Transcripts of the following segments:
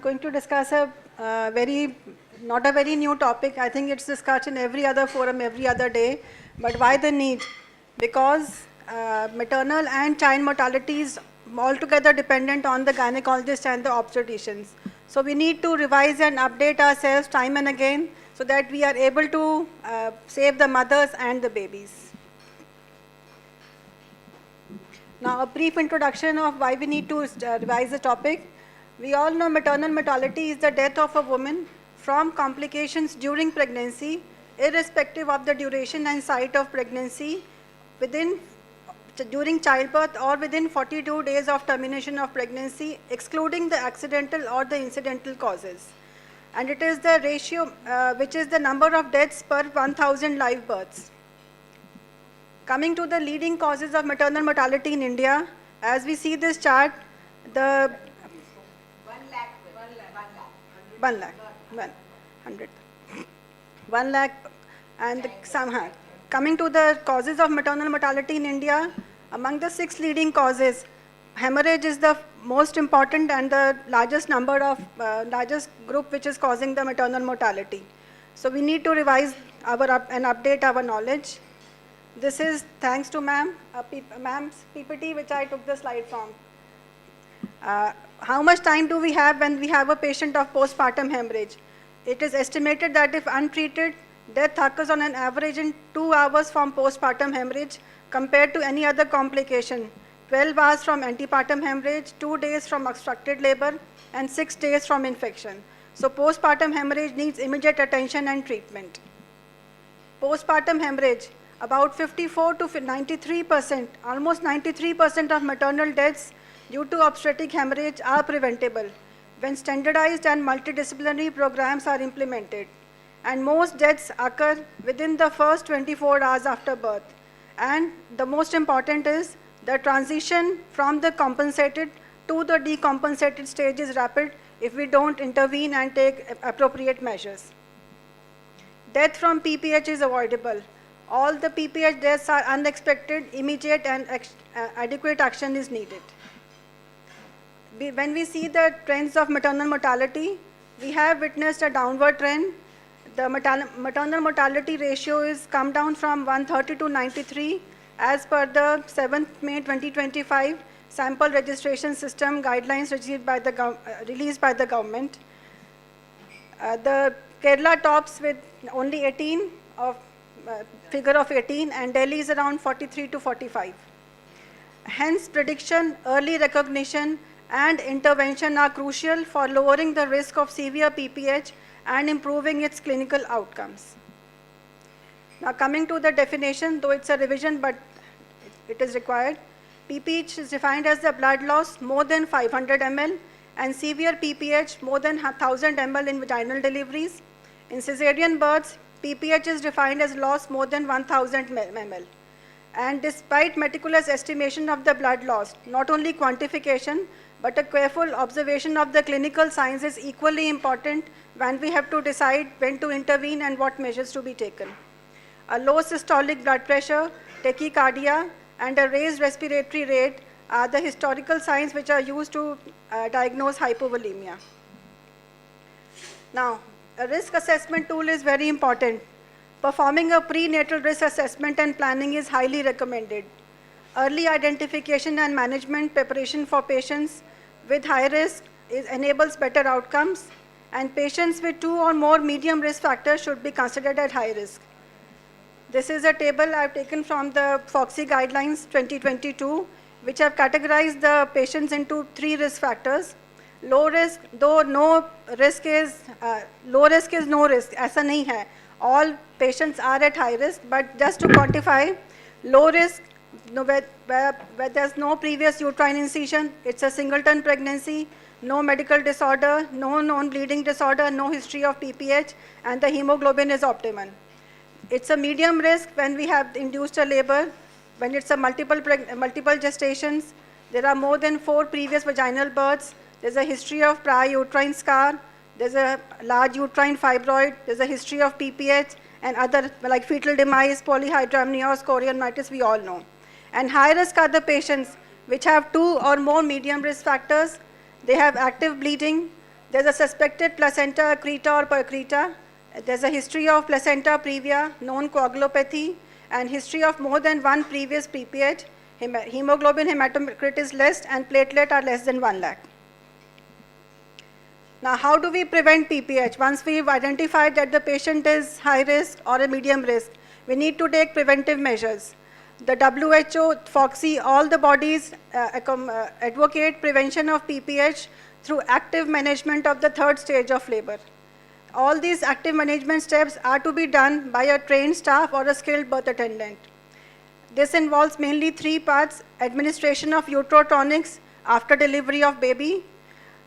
going to discuss not a very new topic. I think it's discussed in every other forum every other day. But why the need? Because maternal and child mortality is altogether dependent on the gynecologists and the obstetricians. So we need to revise and update ourselves time and again so that we are able to save the mothers and the babies. Now, a brief introduction of why we need to revise the topic. We all know maternal mortality is the death of a woman from complications during pregnancy, irrespective of the duration and site of pregnancy, during childbirth or within 42 days of termination of pregnancy, excluding the accidental or the incidental causes. And it is the ratio, which is the number of deaths per 1,000 live births. Coming to the leading causes of maternal mortality in India, as we see this chart, the 1 lakh and somehow coming to the causes of maternal mortality in India, among the 6 leading causes, hemorrhage is the most important and the largest largest group which is causing the maternal mortality. So we need to revise and update our knowledge. This is thanks to ma'am's PPT which I took the slide from. How much time do we have when we have a patient of postpartum hemorrhage? It is estimated that if untreated, death occurs on an average in 2 hours from postpartum hemorrhage compared to any other complication. 12 hours from antepartum hemorrhage, 2 days from obstructed labor, and 6 days from infection. So postpartum hemorrhage needs immediate attention and treatment. Postpartum hemorrhage, about 54 to 93%, almost 93% of maternal deaths due to obstetric hemorrhage are preventable when standardized and multidisciplinary programs are implemented. And most deaths occur within the first 24 hours after birth. And the most important is the transition from the compensated to the decompensated stage is rapid if we don't intervene and take appropriate measures. Death from PPH is avoidable. All the PPH deaths are unexpected, immediate, and adequate action is needed. When we see the trends of maternal mortality, we have witnessed a downward trend. The maternal mortality ratio is come down from 130 to 93 as per the 7th May 2025 sample registration system guidelines released by the government. The Kerala tops with only 18 figure of 18, and Delhi is around 43 to 45. Hence, prediction, early recognition, and intervention are crucial for lowering the risk of severe PPH and improving its clinical outcomes. Now, coming to the definition, though it's a revision, but it is required. PPH is defined as the blood loss more than 500 ml and severe PPH more than 1000 ml in vaginal deliveries. In cesarean births, PPH is defined as loss more than 1000 ml. And despite meticulous estimation of the blood loss, not only quantification, but a careful observation of the clinical signs is equally important when we have to decide when to intervene and what measures to be taken. A low systolic blood pressure, tachycardia, and a raised respiratory rate are the historical signs which are used to diagnose hypovolemia. Now, a risk assessment tool is very important. Performing a prenatal risk assessment and planning is highly recommended. Early identification and management preparation for patients with high risk enables better outcomes, and patients with 2 or more medium risk factors should be considered at high risk. This is a table I've taken from the FOXI guidelines 2022, which have categorized the patients into 3 risk factors. Low risk, though no risk is, low risk is no risk, aisa nahi hai. All patients are at high risk, but just to quantify, low risk, where there's no previous uterine incision, it's a singleton pregnancy, no medical disorder, no known bleeding disorder, no history of PPH, and the hemoglobin is optimal. It's a medium risk when we have induced a labor, when it's a multiple gestations, there are more than 4 previous vaginal births, there's a history of prior uterine scar, there's a large uterine fibroid, there's a history of PPH, and other like fetal demise, polyhydramnios, chorionitis, we all know. And high risk are the patients which have 2 or more medium risk factors. They have active bleeding, There's a suspected placenta accreta or percreta. There's a history of placenta previa, known coagulopathy, and history of more than one previous PPH. Hemoglobin hematocrit is less and platelet are less than 1 lakh. Now, how do we prevent PPH? Once we've identified that the patient is high risk or a medium risk, we need to take preventive measures. The WHO, FOXI, all the bodies advocate prevention of PPH through active management of the 3rd stage of labor. All these active management steps are to be done by a trained staff or a skilled birth attendant. This involves mainly 3 parts: administration of uterotonics after delivery of baby.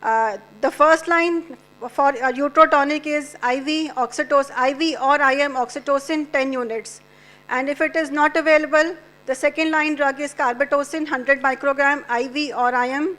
The first line for uterotonic is IV or IM oxytocin 10 units. And if it is not available, the second line drug is carbetocin 100 microgram IV or IM.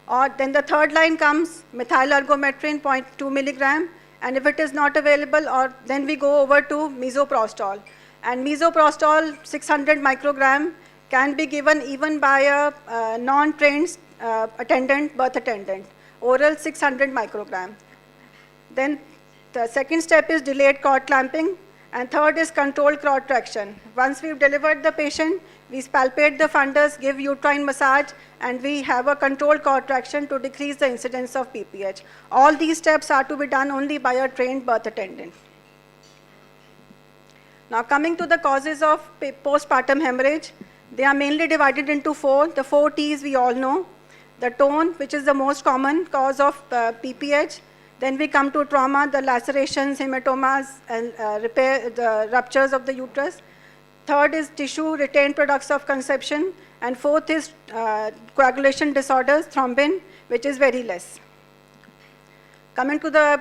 Or then the third line comes methylergometrin 0.2 milligram. And if it is not available, or then we go over to misoprostol. And misoprostol 600 microgram can be given even by a non-trained birth attendant. Oral 600 microgram. Then the second step is delayed cord clamping, and third is controlled cord traction. Once we've delivered the patient, we palpate the fundus, give uterine massage, and we have a controlled cord traction to decrease the incidence of PPH. All these steps are to be done only by a trained birth attendant. Now, coming to the causes of postpartum hemorrhage, they are mainly divided into 4. The 4 T's we all know. The tone, which is the most common cause of PPH. Then we come to trauma, the lacerations, hematomas, and the ruptures of the uterus. Third is tissue, retained products of conception. And fourth is coagulation disorders, thrombin, which is very less. Coming to the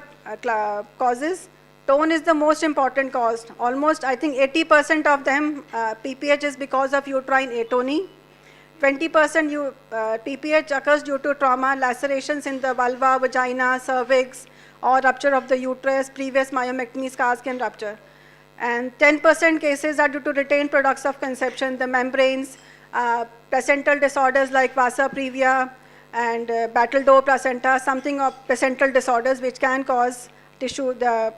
causes, tone is the most important cause. Almost, I think, 80% of them, PPH is because of uterine atony. 20% PPH occurs due to trauma, lacerations in the vulva, vagina, cervix, or rupture of the uterus. Previous myomectomy scars can rupture. And 10% cases are due to retained products of conception, the membranes, placental disorders like vasa previa and Battledore placenta, something of placental disorders which can cause tissue, the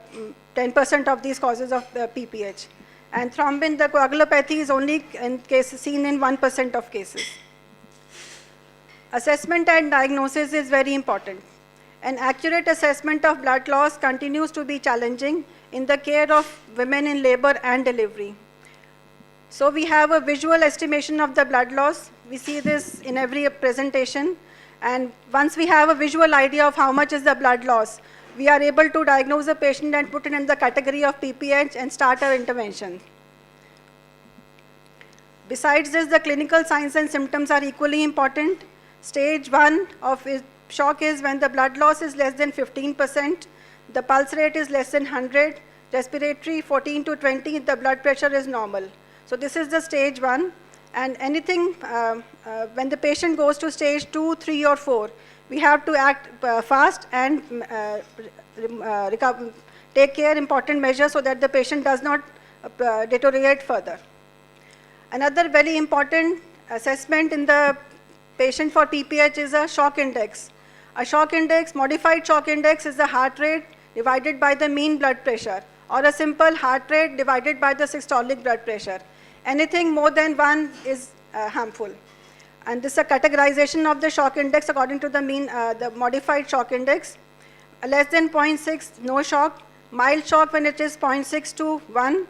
10% of these causes of PPH. And thrombin, the coagulopathy is only seen in 1% of cases. Assessment and diagnosis is very important. An accurate assessment of blood loss continues to be challenging in the care of women in labor and delivery. So we have a visual estimation of the blood loss. We see this in every presentation. And once we have a visual idea of how much is the blood loss, we are able to diagnose the patient and put it in the category of PPH and start our intervention. Besides this, the clinical signs and symptoms are equally important. Stage 1 of shock is when the blood loss is less than 15%, the pulse rate is less than 100, respiratory 14 to 20, the blood pressure is normal. So this is the stage 1. And anything, when the patient goes to stage 2, 3, or 4, we have to act fast and take care important measures so that the patient does not deteriorate further. Another very important assessment in the patient for PPH is a shock index. A shock index, modified shock index, is the heart rate divided by the mean blood pressure, or a simple heart rate divided by the systolic blood pressure. Anything more than 1 is harmful. And this is a categorization of the shock index according to the mean, the modified shock index. Less than 0.6, no shock. Mild shock when it is 0.6 to 1,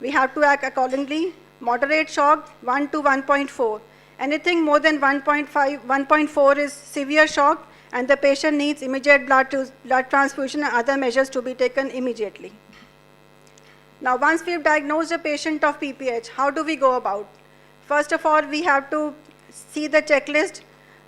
we have to act accordingly. Moderate shock, 1 to 1.4. Anything more than 1.5, 1.4 is severe shock, and the patient needs immediate blood transfusion and other measures to be taken immediately. Now, once we've diagnosed a patient of PPH, how do we go about? First of all, we have to see the checklist.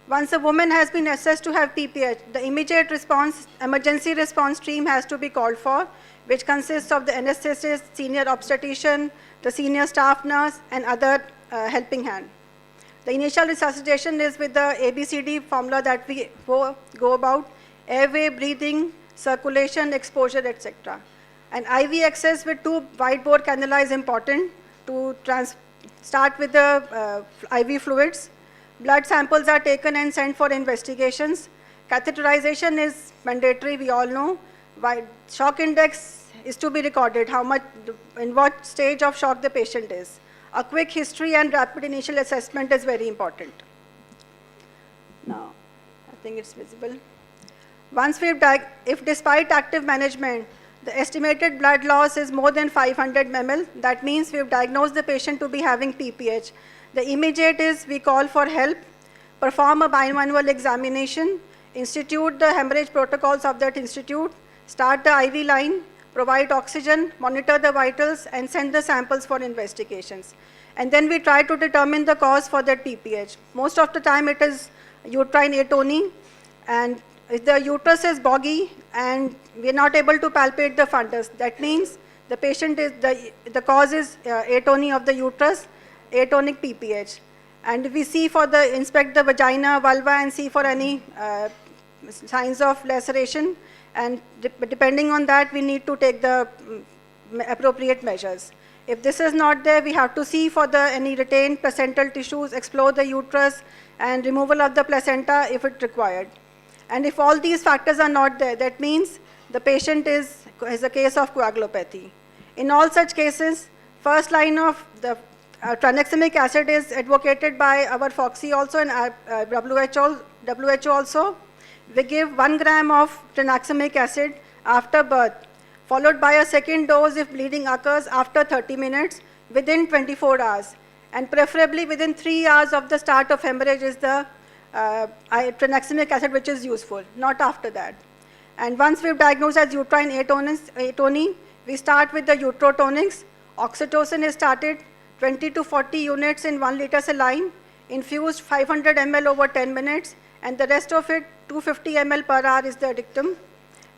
Once a woman has been assessed to have PPH, the immediate response, emergency response team has to be called for, which consists of the anesthetist, senior obstetrician, the senior staff nurse, and other helping hand. The initial resuscitation is with the ABCD formula that we go about: airway, breathing, circulation, exposure, etc. And IV access with 2 wide-bore cannula is important to start with the IV fluids. Blood samples are taken and sent for investigations. Catheterization is mandatory, we all know. Why shock index is to be recorded, how much, in what stage of shock the patient is. A quick history and rapid initial assessment is very important. Now, I think it's visible. Once if despite active management, the estimated blood loss is more than 500 ml, that means we've diagnosed the patient to be having PPH. The immediate is we call for help, perform a bimanual examination, institute the hemorrhage protocols of that institute, start the IV line, provide oxygen, monitor the vitals, and send the samples for investigations. And then we try to determine the cause for that PPH. Most of the time it is uterine atony, and if the uterus is boggy and we are not able to palpate the fundus, that means the patient is, the cause is atony of the uterus, atonic PPH. And if we see inspect the vagina, vulva, and see for any signs of laceration, and depending on that, we need to take the appropriate measures. If this is not there, we have to see for any retained placental tissues, explore the uterus, and removal of the placenta if it required. And if all these factors are not there, that means the patient is a case of coagulopathy. In all such cases, first line of the tranexamic acid is advocated by our FOXI also and WHO also. We give 1 gram of tranexamic acid after birth, followed by a second dose if bleeding occurs after 30 minutes within 24 hours. And preferably within 3 hours of the start of hemorrhage is the tranexamic acid which is useful, not after that. And once we've diagnosed as uterine atony, we start with the uterotonics. Oxytocin is started 20 to 40 units in 1 liter saline, infused 500 ml over 10 minutes, and the rest of it 250 ml per hour is the dictum.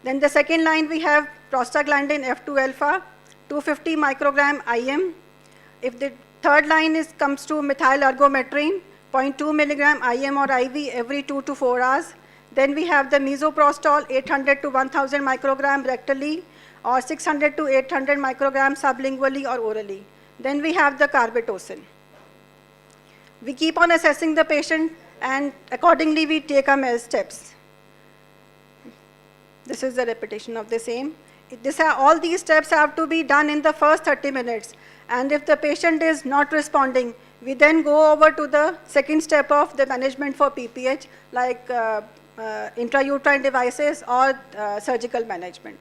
Then the second line we have prostaglandin F2 alpha, 250 microgram IM. If the third line comes to methyl ergometrine, 0.2 milligram IM or IV every 2 to 4 hours. Then we have the misoprostol, 800 to 1000 microgram rectally, or 600 to 800 microgram sublingually or orally. Then we have the carbetocin. We keep on assessing the patient, and accordingly we take steps. This is the repetition of the same. All these steps have to be done in the first 30 minutes. And if the patient is not responding, we then go over to the second step of the management for PPH, like intrauterine devices or surgical management.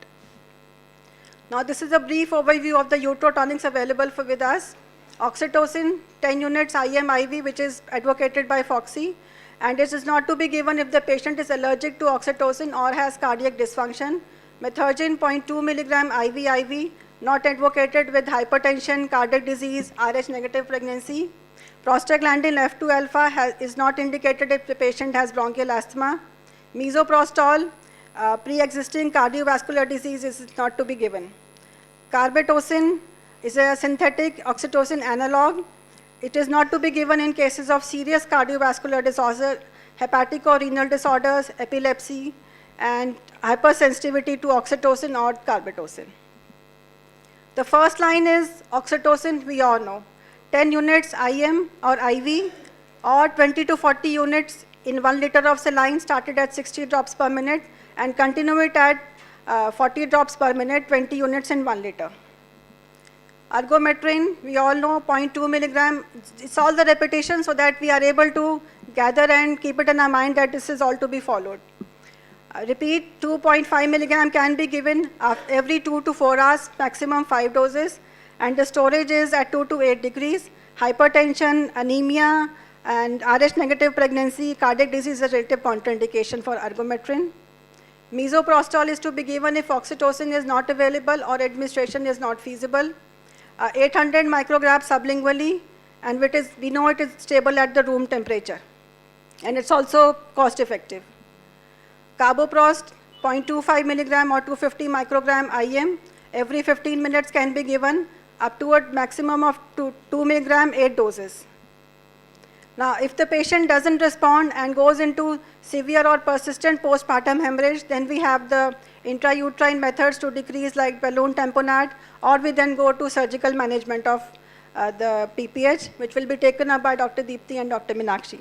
Now this is a brief overview of the uterotonics available with us. Oxytocin, 10 units IM IV, which is advocated by FOXI, and it is not to be given if the patient is allergic to oxytocin or has cardiac dysfunction. Methergine, 0.2 milligram IV, not advocated with hypertension, cardiac disease, Rh negative pregnancy. Prostaglandin F2 alpha is not indicated if the patient has bronchial asthma. Misoprostol, pre-existing cardiovascular disease is not to be given. Carbetocin is a synthetic oxytocin analog. It is not to be given in cases of serious cardiovascular disorder, hepatic or renal disorders, epilepsy, and hypersensitivity to oxytocin or carbetocin. The first line is oxytocin, we all know. 10 units IM or IV, or 20 to 40 units in 1 liter of saline started at 60 drops per minute, and continue it at 40 drops per minute, 20 units in 1 liter. Ergometrine, we all know, 0.2 milligram. It's all the repetition so that we are able to gather and keep it in our mind that this is all to be followed. Repeat, 2.5 milligram can be given every 2 to 4 hours, maximum 5 doses. And the storage is at 2 to 8 degrees. Hypertension, anemia, and Rh negative pregnancy, cardiac disease is a relative contraindication for ergometrine. Misoprostol is to be given if oxytocin is not available or administration is not feasible. 800 micrograms sublingually, and we know it is stable at the room temperature. And it's also cost effective. Carboprost, 0.25 milligram or 250 microgram IM, every 15 minutes can be given, up to a maximum of 2 milligram, 8 doses. Now, if the patient doesn't respond and goes into severe or persistent postpartum hemorrhage, then we have the intrauterine methods to decrease, like balloon tamponade, or we then go to surgical management of the PPH, which will be taken up by Dr. Dipti and Dr. Meenakshi.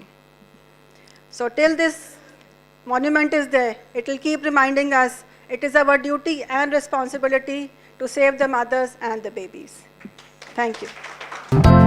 So till this monument is there, it will keep reminding us it is our duty and responsibility to save the mothers and the babies. Thank you.